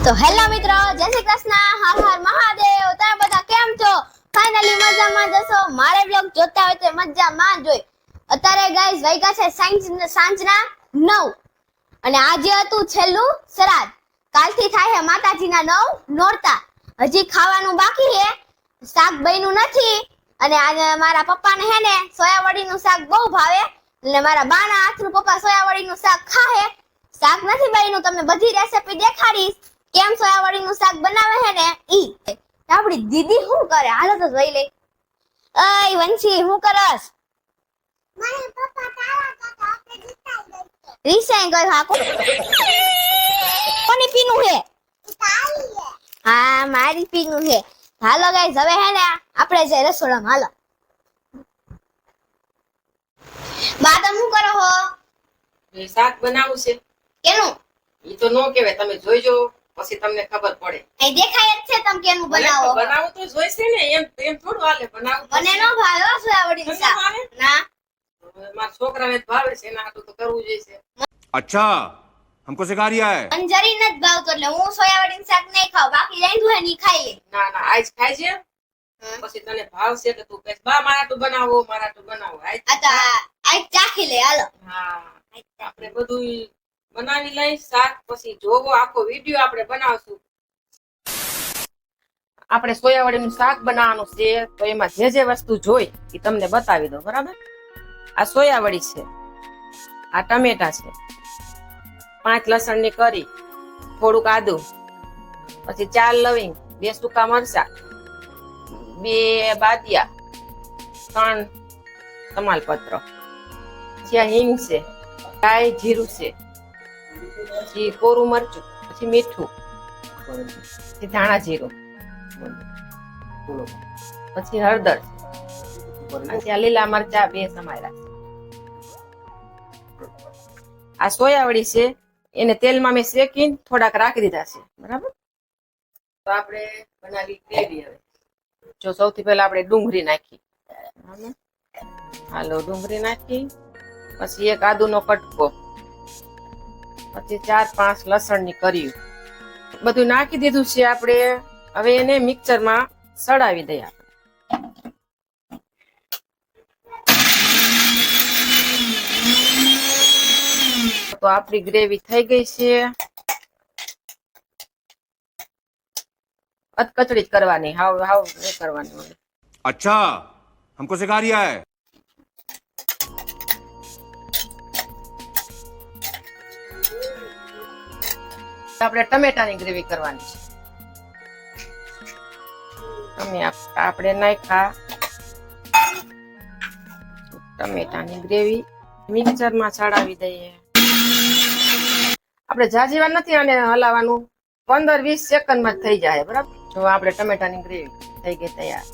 તો હેલો મિત્રો, જય શ્રી કૃષ્ણ, હર હર મહાદેવ. તમે બધા કેમ છો? ફાઇનલી મજામાં જશો. મારે બ્લોગ જોતા હોય તો મજામાં જોઈ. અત્યારે ગાઈસ વાગ્યા છે સાંજના 9 અને આજે હતું છેલ્લું શ્રાદ્ધ. કાલથી થાય છે માતાજીના 9 નોરતા. હજી ખાવાનું બાકી છે, શાક બન્યું નથી અને આજે મારા પપ્પાને હે ને સોયાવડીનું શાક બહુ ભાવે એટલે મારા બાના હાથનું પપ્પા સોયાવડીનું શાક ખાહે. શાક નથી બન્યું, તમને બધી રેસીપી દેખાડીશ કેમ સોયાવડીનું શાક બનાવે છે ને ઈ. આપણી દીદી શું કરે હાલો તો જોઈ લે. અય વંશી શું કરસ? મારા પપ્પા તારા કાકા આપણે જીતાઈ ગઈ રીસાઈ ગયો. હા કોની પીનું છે? તારી હે હા મારી પીનું છે. હાલો ગાઈસ હવે હે ને આપણે જઈ રસોડામાં. હાલો બા તમે શું કરો છો? શાક બનાવું છે. કેનું? ઈ તો નો કહેવાય, તમે જોઈજો પછી તમને ખબર પડે. એ દેખાય જ છે તમે કેનું બનાવો. બનાવું તો જોઈશે ને, એમ થોડું હાલે. બનાવું મને નો ભાવે હો સોયાવડીનું શાક. ના મારા છોકરાને જ ભાવે છે, એના હાટું તો કરવું જોઈશે. अच्छा हमको सिखा रिया है। અંજરી નથી ભાવતો એટલે હું સોયાવડીનું શાક નહીં ખાવ, બાકી રાંધું હે ની ખાઈ લે. ના ના આજ ખાય છે પછી તને ભાવશે કે તું કહેશ બા મારા હાટું બનાવો, મારા હાટું બનાવો. આજ આ તો આ ચાખી લે. હાલો હા આપણે બધું બનાવી લઈ શાક, પછી જોવો આખો વિડિયો આપણે બનાવશું. આપણે સોયાવડીનું શાક બનાવવાનું છે તો એમાં જે જે વસ્તુ જોઈ એ તમને બતાવી દો. બરાબર? આ સોયાવડી છે, આ ટમેટા છે, 5 લસણની કરી, થોડુંક આદુ, પછી 4 લવિંગ, 2 સૂકા મરચા, 2 બાદિયા, 3 તમાલપત્ર, પછી આ હિંગ છે, કાઈ જીરું છે, પછી કોરું મરચું, પછી મીઠું, પછી ધાણા જીરું, પછી હળદર, પછી આ લીલા મરચા 2 સમાર્યા છે. આ સોયાવડી છે એને તેલમાં મેં શેકીને થોડાક રાખી દીધા છે. બરાબર? તો આપણે બનાવી ગ્રેવી. હવે જો સૌથી પહેલા આપણે ડુંગળી નાખી. બરાબર? હાલો ડુંગળી નાખી, પછી 1 આદુનો કટકો, પછી 4-5 લસણની કરી, બધું નાખી દીધું છે આપણે. હવે એને મિક્સરમાં સડાવી દઈએ. તો આપણી ગ્રેવી થઈ ગઈ છે. અધકચડી જ કરવાની, હાવ નહીં કરવાની. अच्छा हमको सिखा रिया है। આપણે ટમેટાની ગ્રેવી કરવાની છે. આપણે નાખ્યા ટમેટાની ગ્રેવી, મિક્સરમાં ચડાવી દઈએ. આપણે જાજીવા નથી આને હલાવવાનું, 15-20 સેકન્ડમાં જ થઈ જાય. બરાબર? જો આપણે ટમેટાની ગ્રેવી થઈ ગઈ તૈયાર.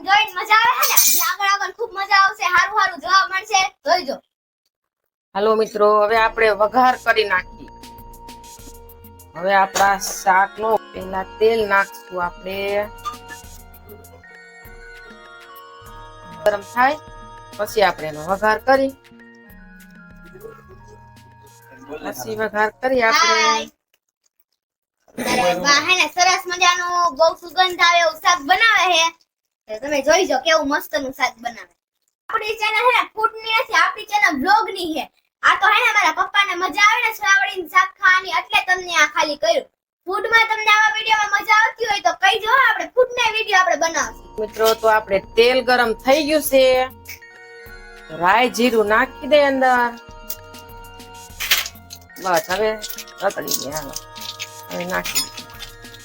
જોઈને મજા આવે છે ને, આગળ ખૂબ મજા આવશે, હારું જોવા મળશે, જોઈજો. હાલો મિત્રો, હવે આપણે વઘાર કરી નાખી. હવે આપણા શાકનો પહેલા તેલ નાખશું આપણે. ગરમ થાય પછી આપણે એનો વઘાર કરી આપણે. બા હે ને સરસ મજાનું બહુ સુગંધ આવે એવું શાક બનાવે છે. તમે જોઈજો કેવું મસ્તનું શાક બનાવે. આપણી ચેનલ હે ને ફૂડ ની નથી, આપણી ચેનલ બ્લોગ ની છે. આ તો હે ને મારા પપ્પાને મજા આવે ને સોયાવડીનું શાક ખાવાની એટલે તમને આ ખાલી કર્યું. ફૂડ માં તમને આવા વિડિયોમાં મજા આવતી હોય તો કહીજો, આપણે ફૂડ ના વિડિયો આપણે બનાવશું. મિત્રો તો આપણે તેલ ગરમ થઈ ગયું છે, રાઈ જીરું નાખી દે અંદર. બસ હવે તતડી ગયા. હાલો હવે નાખી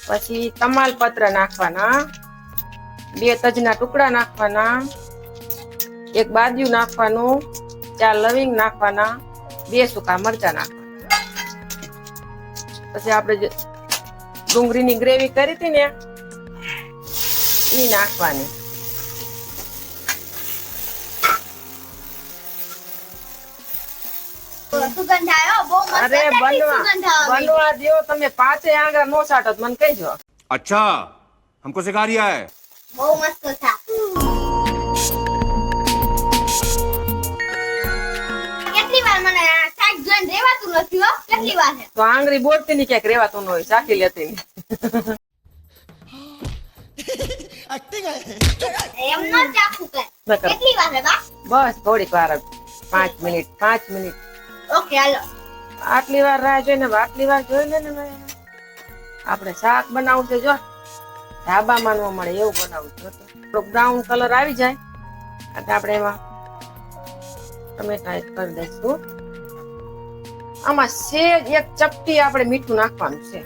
પછી તમાલપત્ર નાખવાના, 2 તજના ટુકડા નાખવાના, 1 બાદિયું નાખવાનું, 4 લવિંગ નાખવાના, 2 સૂકા મરચા નાખવાના. પછી આપણે જે ડુંગળીની ગ્રેવી કરી હતી ને ઈ નાખવાની. સુગંધ આવ્યો બહુ મસ્ત. અરે બનવા દો, તમે 5 આંગળા નો સાટો મને કહીજો. अच्छा हमको सिखा रिया है। બહુ મસ્ત શાક. મને રેવાતું નથી હો કેટલી વાર છે તો આંગળી બોલતી ની ક્યાંક રેવાતું ન હોય ચાખી લેતી ની એમ ન ચાખું કઈ ન કર. કેટલી વાર છે બા બસ થોડીક વાર જ 5 મિનિટ 5 મિનિટ ઓકે હાલો આટલી વાર રાહ જોઈને આટલી વાર જોઈ લે ને ભાઈ. આપણે શાક બનાવવું છે જો ધાબા માનવા મળે એવું બનાવવું છે થોડોક બ્રાઉન કલર આવી જાય એટલે આપણે એમાં ટમેટા એડ કરી દઈશું આમાં સેજ એક ચપટી આપણે મીઠું નાખવાનું છે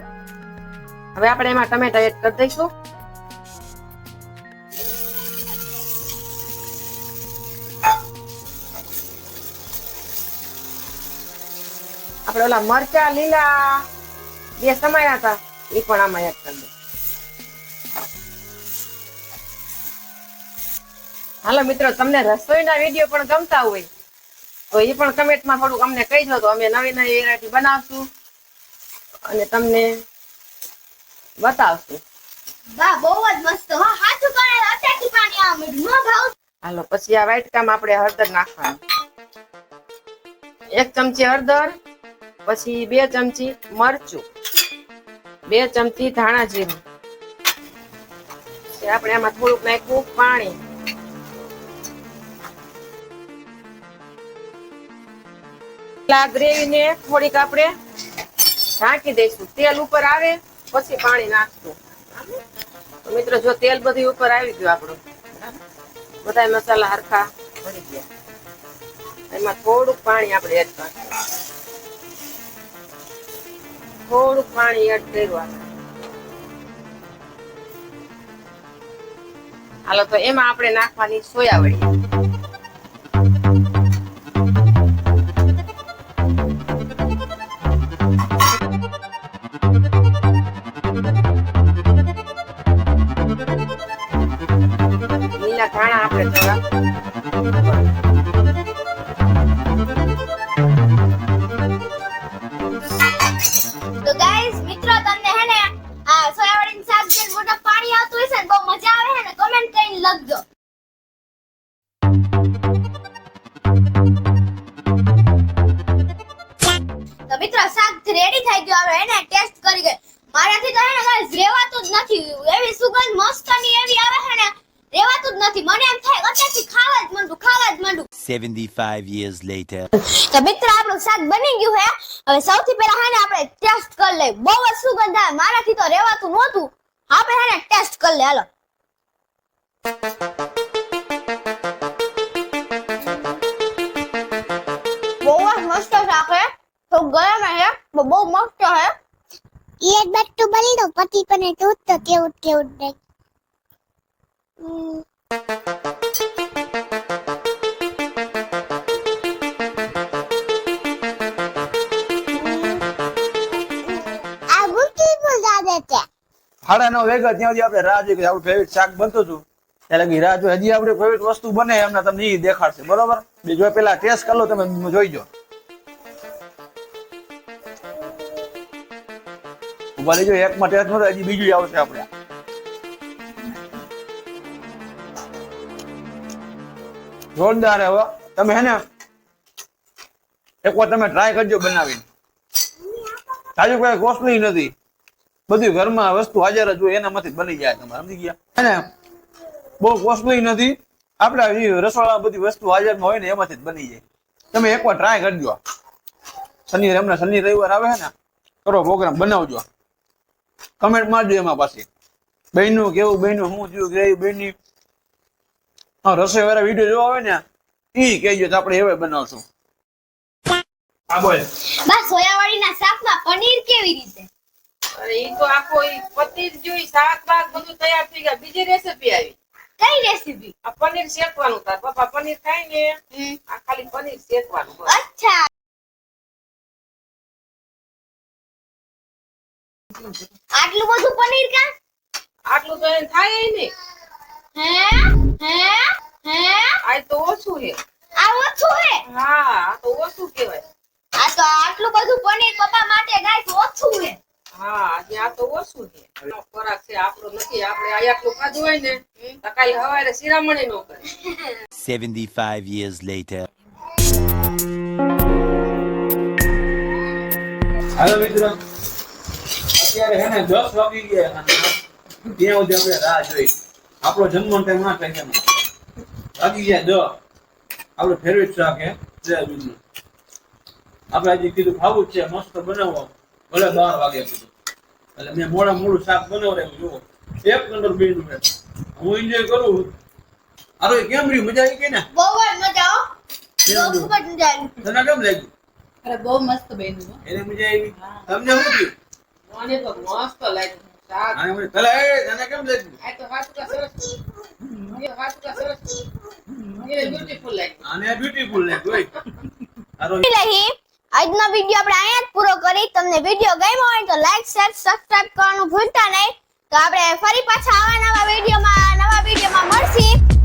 હવે આપણે એમાં ટમેટા એડ કરી દઈશું આપણે ઓલા મરચા લીલા બે સમાયા હતા એ પણ આમાં એડ કરી દઈશું હાલો મિત્રો તમને રસોઈના વિડીયો પણ ગમતા હોય તો એ પણ કમેન્ટમાં થોડુંક અમને કહી દો તો અમે નવી નવી વેરાયટી બનાવશું અને તમને બતાવશું બા બહુ જ મસ્ત હો હાથું કરે અત્યારથી પાણી આ મીઠું ન ભાવ હાલો પછી આ વાટકામાં આપણે હળદર નાખવાનું 1 ચમચી હળદર પછી 2 ચમચી મરચું 2 ચમચી ધાણા જીરું આપણે આમાં થોડુંક નાખ્યું પાણી ગ્રેવી ને થોડીક આપણે ઢાંકી દઈશું તેલ ઉપર આવે પછી પાણી નાખશું તો મિત્રો જો તેલ બધું ઉપર આવી ગયું આપણું બધા મસાલા હરખા ભરી ગયા એમાં થોડુંક પાણી આપણે એડ કરશું થોડુંક પાણી એડ કર્યું હાલો તો એમાં આપણે નાખવાની સોયાવડી લીલા ધાણા આપણે થોડા તો ગાઈસ મિત્રો તમને હે ને આ સોયાબીન શાક જે મોટા પાણી આવતું હશે ને બહુ મજા આવે છે ને કમેન્ટ કરીને લખજો તો મિત્રો શાક રેડી થઈ ગયું હવે એને ટેસ્ટ કરી ગઈ મારાથી તો હે ને ગાઈસ રેવાતું જ નથી એવી સુગંધ મસ્તની એવી આવે છે ને રેવાતું જ નથી મને એમ થાય અત્યારથી ખાવા જ માંડું 75 years later. તો મિત્ર આપણું શાક બની ગયું છે હવે સૌથી પહેલા હે ને આપણે ટેસ્ટ કરી લઈએ બહુ જ સુગંધ આવે મારાથી તો રેવાતું નહોતું આપણે હે ને ટેસ્ટ કરી લે હાલો બહુ જ મસ્ત શાક છે તો ગરમ છે બહુ મસ્ત છે એક બટ્ટુ બની દો પતિ પણ દૂધ તો કેવું નહીં આ બુકી બોલા દેતે 9:30 વાગ્યા ત્યાં સુધી આપણે રાહ જોઈ કે આપણું ફેવરિટ શાક બનતું હતું ત્યારે લગી રાહ જોઈ હજી આપણે ફેવરિટ વસ્તુ બને એમને તમને ઈ દેખાડશે બરોબર બીજો પેલા ટેસ્ટ કરી લો તમે જોઈજો ઉભા રહેજો એકમાં ટેસ્ટ નતો હજી બીજું આવશે આપણે જોરદાર હવે તમે હે ને એકવાર તમે ટ્રાય કરજો બનાવીને તાજુ કોઈ કોસ્ટલી નથી બધી ઘરમાં વસ્તુ હાજર જ હોય એનામાંથી બની જાય તમારે સમજી ગયા હે ને બહુ કોસ્ટલી નથી આપડા રસોડા બધી વસ્તુ હાજરમાં હોય ને એમાંથી જ બની જાય તમે એકવાર ટ્રાય કરજો શનિ રવિવાર આવે છે ને કરો પ્રોગ્રામ બનાવજો કમેન્ટ મારજો એમાં પાછી બહેનું કેવું બહેનું હું થયું ગ્રેવી બહેની રસોઈ વાળા વિડીયો જોવા હોય ને ઈ કહેજો તો આપણે એવે બનાવશું હા બોલ બસ સોયાવાળીના શાકમાં પનીર કેવી રીતે અરે ઈ તો આખો ઈ પનીર જોઈ શાક બાક બધું તૈયાર થઈ ગયા બીજી રેસીપી આવી કઈ રેસીપી આ પનીર શેકવાનું તાર પપ્પા પનીર ખાય ને આ ખાલી પનીર શેકવાનું બસ. અચ્છા આટલું બધું પનીર કા આટલું તો એને થાય ય નહીં હે આ તો ઓછું છે આ ઓછું હે હા આ તો ઓછું કહેવાય આ તો આટલું બધું પનીર પપ્પા માટે ગાઈસ ઓછું હે હા આજે આ તો ઓછું છે આનો ખોરાક છે આપણો નથી આપણે આ આટલું ખાધું હોય ને તો કાલે સવારે શિરામણી ન કરે 75 years later. હાલો મિત્રો, અત્યારે હે ને 10 વાગી ગયા અને ત્યાં સુધી આપણે રાહ જોઈ. આપણો જમવાનો ટાઈમ ના થાય કેમ વાગી ગયા 10. આપણો ફેવરેટ શાક હે સોયાબીનનું. આપણે આજે કીધું ખાવું જ છે, મસ્ત બનાવો, ભલે 12 વાગે કીધું. એટલે મેં મોડું શાક બનાવડાવ્યું. જુઓ, એક નંબર બેનું છે. હું એન્જોય કરું. આરો કેમ રહ્યું? મજા આવી ગઈ ને? બહુ જ મજા હો. બહુ ખૂબ જ મજા આવી. તને કેમ લાગ્યું? અરે બહુ મસ્ત બન્યું હો. એને મજા આવી? તમને શું થયું? મને તો મસ્ત લાગ્યું શાક. આને મને તને તને કેમ લાગ્યું? આ તો હાચું સરસ. એ હાચું સરસ. એ બ્યુટીફુલ લાગ્યું. આને બ્યુટીફુલ લાગ્યું. ઓય. આરો લહી આજનો વિડિયો આપણે અહીંયા જ પૂરો કરી. તમને વિડિયો ગમ્યો હોય તો લાઈક શેર સબસ્ક્રાઇબ કરવાનું ભૂલતા નહીં. તો આપણે ફરી પાછા આવા નવા વિડિયોમાં મળશું.